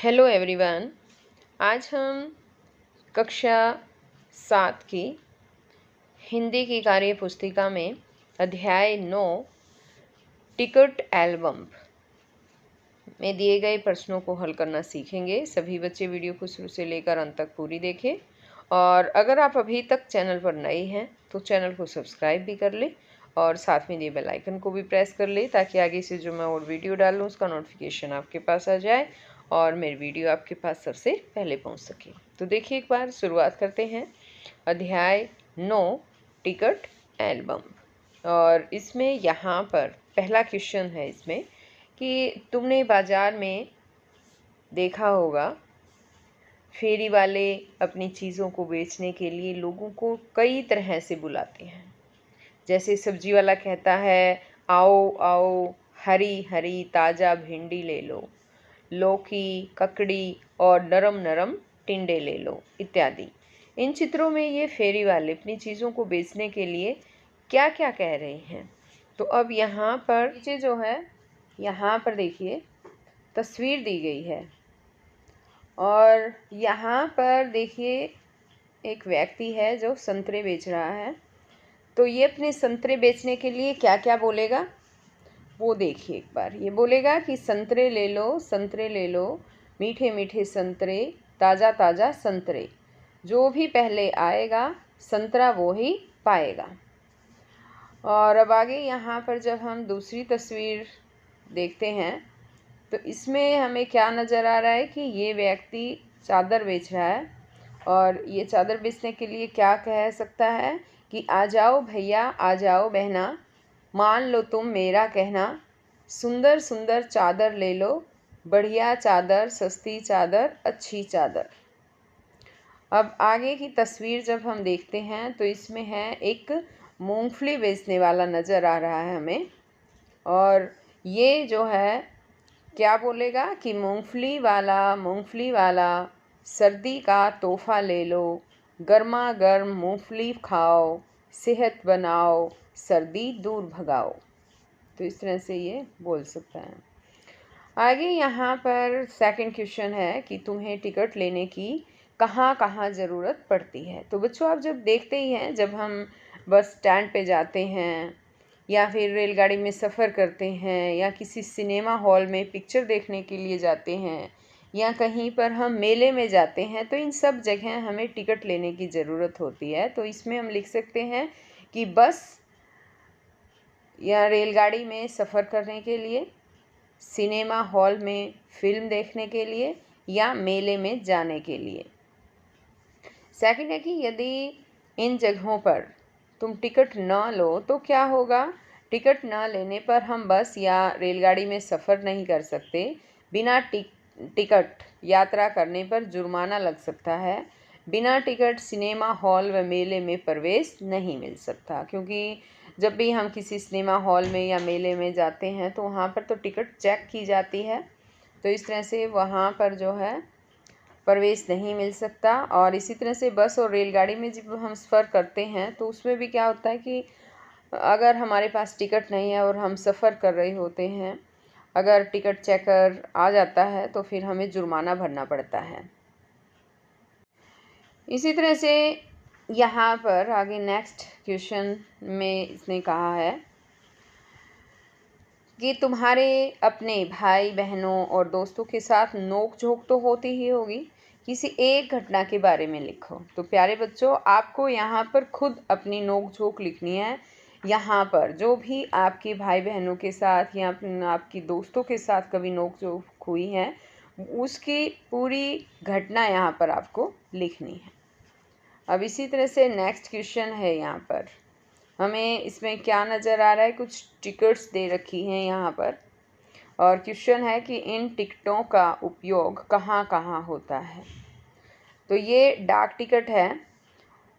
Hello everyone. आज हम कक्षा 7 की हिंदी की कार्य पुस्तिका में अध्याय 9 टिकट एल्बम में दिए गए प्रश्नों को हल करना सीखेंगे। सभी बच्चे वीडियो को शुरू से लेकर अंत तक पूरी देखें और अगर आप अभी तक चैनल पर नए हैं तो चैनल को सब्सक्राइब भी कर लें और साथ में दिए बेल आइकन को भी प्रेस कर लें ताकि आगे से जो मैं और वीडियो डालूँ उसका नोटिफिकेशन आपके पास आ जाए और मेरी वीडियो आपके पास सबसे पहले पहुंच सके। तो देखिए, एक बार शुरुआत करते हैं। अध्याय 9 टिकट एल्बम। और इसमें यहाँ पर पहला क्वेश्चन है इसमें कि तुमने बाज़ार में देखा होगा फेरी वाले अपनी चीज़ों को बेचने के लिए लोगों को कई तरह से बुलाते हैं। जैसे सब्जी वाला कहता है, आओ आओ हरी हरी ताज़ा भिंडी ले लो, लौकी, ककड़ी और नरम नरम टिंडे ले लो इत्यादि। इन चित्रों में ये फेरी वाले अपनी चीज़ों को बेचने के लिए क्या क्या कह रहे हैं। तो अब यहाँ पर नीचे जो है, यहाँ पर देखिए तस्वीर दी गई है और यहाँ पर देखिए एक व्यक्ति है जो संतरे बेच रहा है। तो ये अपने संतरे बेचने के लिए क्या क्या बोलेगा वो देखिए एक बार। ये बोलेगा कि संतरे ले लो, मीठे मीठे संतरे, ताज़ा ताज़ा संतरे, जो भी पहले आएगा संतरा वो ही पाएगा। और अब आगे यहाँ पर जब हम दूसरी तस्वीर देखते हैं तो इसमें हमें क्या नज़र आ रहा है कि ये व्यक्ति चादर बेच रहा है और ये चादर बेचने के लिए क्या कह सकता है कि आ जाओ भैया, आ जाओ बहना, मान लो तुम मेरा कहना, सुंदर सुंदर चादर ले लो, बढ़िया चादर, सस्ती चादर, अच्छी चादर। अब आगे की तस्वीर जब हम देखते हैं तो इसमें है एक मूंगफली बेचने वाला नज़र आ रहा है हमें। और ये जो है क्या बोलेगा कि मूंगफली वाला सर्दी का तोहफ़ा ले लो, गर्मा गर्म मूंगफली खाओ, सेहत बनाओ, सर्दी दूर भगाओ। तो इस तरह से ये बोल सकता है। आगे यहाँ पर सेकंड क्वेश्चन है कि तुम्हें टिकट लेने की कहाँ कहाँ ज़रूरत पड़ती है। तो बच्चों, आप जब देखते ही हैं, जब हम बस स्टैंड पे जाते हैं या फिर रेलगाड़ी में सफ़र करते हैं या किसी सिनेमा हॉल में पिक्चर देखने के लिए जाते हैं या कहीं पर हम मेले में जाते हैं, तो इन सब जगह हमें टिकट लेने की ज़रूरत होती है। तो इसमें हम लिख सकते हैं कि बस या रेलगाड़ी में सफ़र करने के लिए, सिनेमा हॉल में फिल्म देखने के लिए या मेले में जाने के लिए। सेकंड है कि यदि इन जगहों पर तुम टिकट न लो तो क्या होगा। टिकट न लेने पर हम बस या रेलगाड़ी में सफ़र नहीं कर सकते। बिना टिकट यात्रा करने पर जुर्माना लग सकता है। बिना टिकट सिनेमा हॉल व मेले में प्रवेश नहीं मिल सकता, क्योंकि जब भी हम किसी सिनेमा हॉल में या मेले में जाते हैं तो वहाँ पर तो टिकट चेक की जाती है। तो इस तरह से वहाँ पर जो है प्रवेश नहीं मिल सकता। और इसी तरह से बस और रेलगाड़ी में जब हम सफ़र करते हैं तो उसमें भी क्या होता है कि अगर हमारे पास टिकट नहीं है और हम सफ़र कर रहे होते हैं, अगर टिकट चेकर आ जाता है तो फिर हमें जुर्माना भरना पड़ता है। इसी तरह से यहाँ पर आगे नेक्स्ट क्वेश्चन में इसने कहा है कि तुम्हारे अपने भाई बहनों और दोस्तों के साथ नोक झोंक तो होती ही होगी, किसी एक घटना के बारे में लिखो। तो प्यारे बच्चों, आपको यहाँ पर खुद अपनी नोक झोंक लिखनी है। यहाँ पर जो भी आपके भाई बहनों के साथ या आपकी दोस्तों के साथ कभी नोक झोंक हुई है, उसकी पूरी घटना यहाँ पर आपको लिखनी है। अब इसी तरह से नेक्स्ट क्वेश्चन है, यहाँ पर हमें इसमें क्या नज़र आ रहा है, कुछ टिकट्स दे रखी हैं यहाँ पर और क्वेश्चन है कि इन टिकटों का उपयोग कहाँ कहाँ होता है। तो ये डाक टिकट है।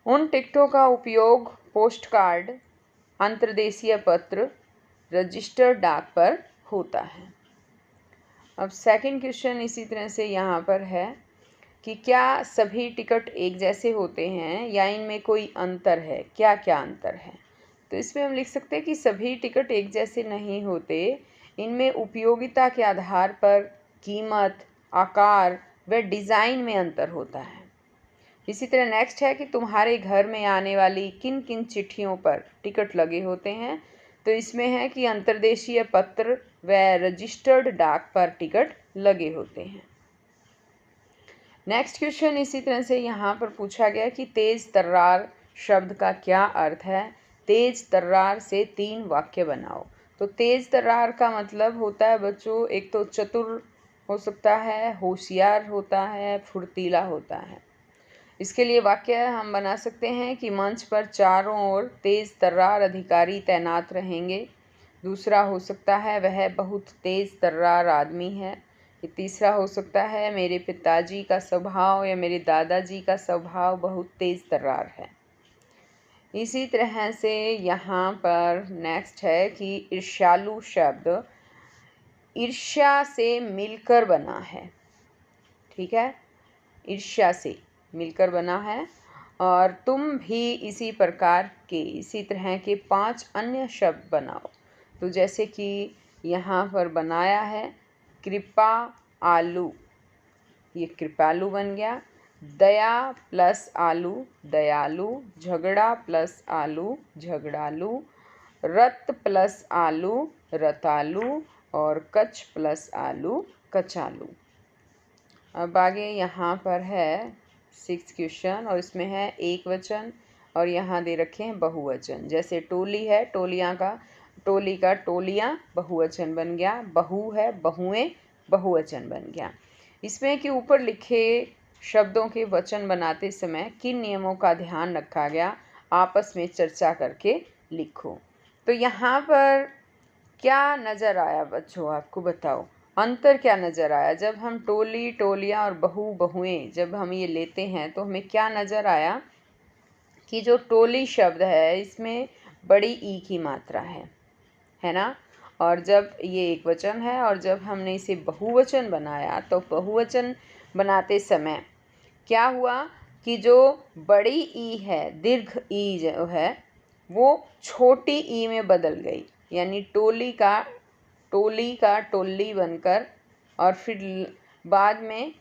उन टिकटों का उपयोग पोस्ट कार्ड, अंतर्देशीय पत्र, रजिस्टर्ड डाक पर होता है। अब सेकंड क्वेश्चन इसी तरह से यहाँ पर है कि क्या सभी टिकट एक जैसे होते हैं या इनमें कोई अंतर है, क्या क्या अंतर है। तो इसमें हम लिख सकते हैं कि सभी टिकट एक जैसे नहीं होते। इनमें उपयोगिता के आधार पर कीमत, आकार व डिज़ाइन में अंतर होता है। इसी तरह नेक्स्ट है कि तुम्हारे घर में आने वाली किन किन चिट्ठियों पर टिकट लगे होते हैं। तो इसमें है कि अंतर्देशीय पत्र व रजिस्टर्ड डाक पर टिकट लगे होते हैं। नेक्स्ट क्वेश्चन इसी तरह से यहाँ पर पूछा गया कि तेज तर्रार शब्द का क्या अर्थ है। तेज तर्रार से 3 वाक्य बनाओ। तो तेज तर्रार का मतलब होता है बच्चों, एक तो चतुर हो सकता है, होशियार होता है, फुर्तीला होता है। इसके लिए वाक्य हम बना सकते हैं कि मंच पर चारों ओर तेज तर्रार अधिकारी तैनात रहेंगे। दूसरा हो सकता है वह बहुत तेज तर्रार आदमी है। तीसरा हो सकता है मेरे पिताजी का स्वभाव या मेरे दादाजी का स्वभाव बहुत तेज तर्रार है। इसी तरह से यहाँ पर नेक्स्ट है कि ईर्ष्यालु शब्द ईर्ष्या से मिलकर बना है। ठीक है, ईर्ष्या से मिलकर बना है। और तुम भी इसी प्रकार के इसी तरह के 5 अन्य शब्द बनाओ। तो जैसे कि यहाँ पर बनाया है कृपा आलू, ये कृपालु बन गया। दया प्लस आलू दयालु, झगड़ा प्लस आलू झगड़ालू, रत प्लस आलू रतालू और कच प्लस आलू कचालू। अब आगे यहाँ पर है 6 क्वेश्चन और इसमें है एक वचन और यहाँ दे रखे हैं बहुवचन। जैसे टोली है, टोली का टोलियाँ बहुवचन बन गया। बहू है, बहुएं बहुवचन बन गया। इसमें कि ऊपर लिखे शब्दों के वचन बनाते समय किन नियमों का ध्यान रखा गया, आपस में चर्चा करके लिखो। तो यहाँ पर क्या नज़र आया बच्चों, आपको बताओ अंतर क्या नज़र आया। जब हम टोली टोलियाँ और बहू बहुएं जब हम ये लेते हैं तो हमें क्या नज़र आया कि जो टोली शब्द है इसमें बड़ी ई की मात्रा है ना। और जब ये एक वचन है और जब हमने इसे बहुवचन बनाया तो बहुवचन बनाते समय क्या हुआ कि जो बड़ी ई है, दीर्घ ई जो है वो छोटी ई में बदल गई। यानी टोली का टोली बनकर और फिर बाद में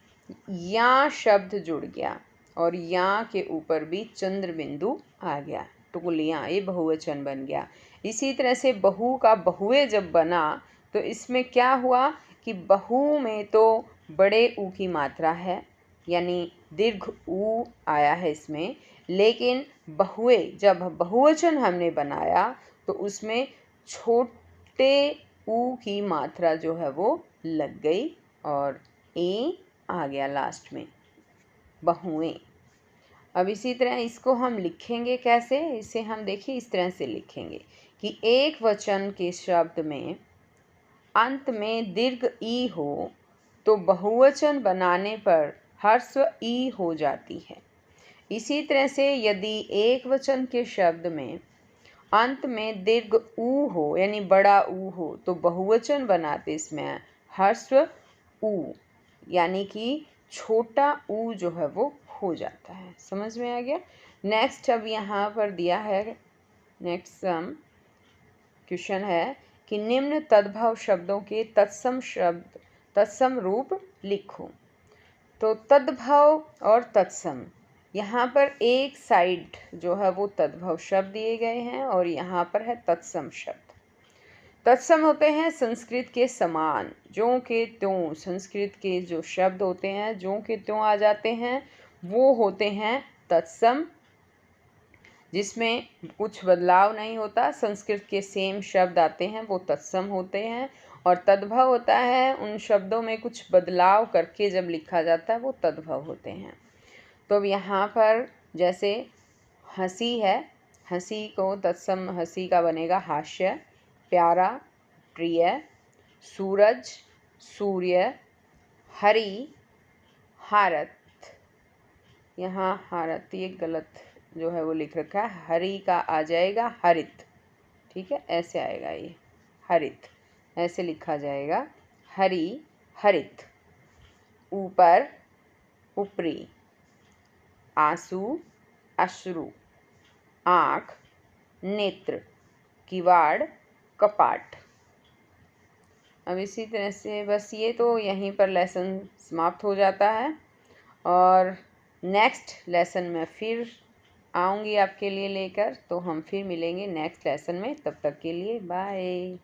या शब्द जुड़ गया और या के ऊपर भी चंद्र बिंदु आ गया। टोलियाँ ये बहुवचन बन गया। इसी तरह से बहू का बहुए जब बना तो इसमें क्या हुआ कि बहू में तो बड़े ऊ की मात्रा है, यानी दीर्घ ऊ आया है इसमें। लेकिन बहुए जब बहुवचन हमने बनाया तो उसमें छोटे ऊ की मात्रा जो है वो लग गई और ए आ गया लास्ट में, बहुएं। अब इसी तरह इसको हम लिखेंगे कैसे, इसे हम देखिए इस तरह से लिखेंगे कि एक वचन के शब्द में अंत में दीर्घ ई हो तो बहुवचन बनाने पर ह्रस्व ई हो जाती है। इसी तरह से यदि एक वचन के शब्द में अंत में दीर्घ ऊ हो यानी बड़ा ऊ हो तो बहुवचन बनाते इसमें ह्रस्व ऊ यानी कि छोटा ऊ जो है वो हो जाता है। समझ में आ गया। नेक्स्ट अब यहाँ पर दिया है नेक्स्ट क्वेश्चन है कि निम्न तद्भव शब्दों के तत्सम रूप लिखो। तो तद्भव और तत्सम यहाँ पर एक साइड जो है वो तद्भव शब्द दिए गए हैं और यहाँ पर है तत्सम शब्द। तत्सम होते हैं संस्कृत के समान, ज्यों के त्यों। संस्कृत के जो शब्द होते हैं ज्यों के त्यों आ जाते हैं वो होते हैं तत्सम, जिसमें कुछ बदलाव नहीं होता। संस्कृत के सेम शब्द आते हैं वो तत्सम होते हैं। और तद्भव होता है उन शब्दों में कुछ बदलाव करके जब लिखा जाता है वो तद्भव होते हैं। तो अब यहाँ पर जैसे हंसी है, हंसी को तत्सम हंसी का बनेगा हास्य। प्यारा प्रिय, सूरज सूर्य, हरि हारत। यहाँ हारत ये गलत जो है वो लिख रखा है, हरि का आ जाएगा हरित। ठीक है, ऐसे आएगा ये हरित, ऐसे लिखा जाएगा हरि हरित। ऊपर ऊपरी, आंसू अश्रु, आँख नेत्र, किवाड़ कपाट। अब इसी तरह से बस ये तो यहीं पर लेसन समाप्त हो जाता है, और नेक्स्ट लेसन में फिर आऊँगी आपके लिए लेकर, तो हम फिर मिलेंगे नेक्स्ट लेसन में। तब तक के लिए बाय।